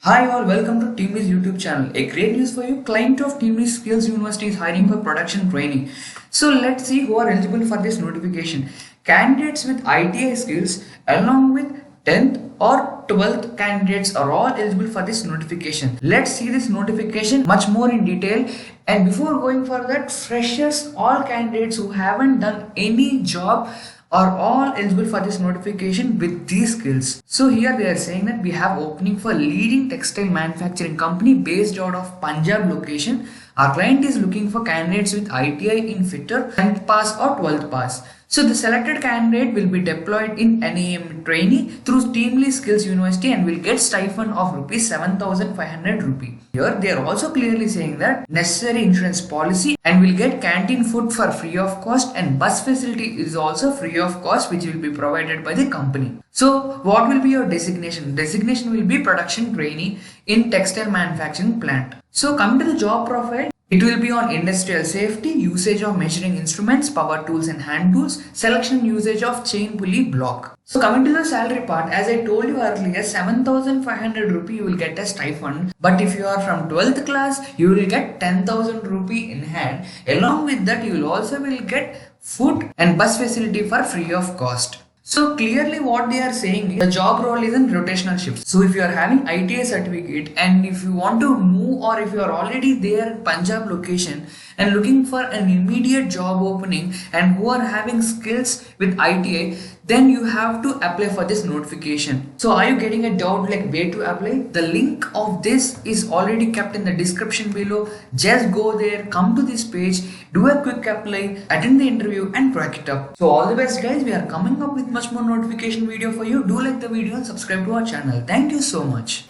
Hi all, welcome to TeamLease YouTube channel. A great news for you, client of TeamLease Skills University is hiring for production trainee. So let's see who are eligible for this notification. Candidates with ITI skills along with 10th or 12th candidates are all eligible for this notification. Let's see this notification much more in detail. And before going for that, freshers, all candidates who haven't done any job are all eligible for this notification with these skills. So here they are saying that we have opening for leading textile manufacturing company based out of Punjab location. Our client is looking for candidates with ITI in Fitter, 10th pass or 12th pass. So the selected candidate will be deployed in NEEM Trainee through TeamLease Skills University and will get stipend of rupees 7,500 rupee. Here they are also clearly saying that necessary insurance policy and will get canteen food for free of cost, and bus facility is also free of cost, which will be provided by the company. So what will be your designation? Designation will be production trainee in textile manufacturing plant. So coming to the job profile, it will be on industrial safety, usage of measuring instruments, power tools and hand tools, selection and usage of chain pulley block. So coming to the salary part, as I told you earlier, 7,500 rupee you will get a stipend. But if you are from 12th class, you will get 10,000 rupee in hand. Along with that, you will also get food and bus facility for free of cost. So clearly what they are saying is the job role is in rotational shifts. So if you are having ITI certificate and if you want to move, or if you are already there in Punjab location and looking for an immediate job opening and who are having skills with ITI, then you have to apply for this notification. So are you getting a doubt like where to apply? The link of this is already kept in the description below. Just go there, come to this page, do a quick apply, attend the interview and crack it up. So all the best guys, we are coming up with much more notification video for you. Do like the video and subscribe to our channel. Thank you so much.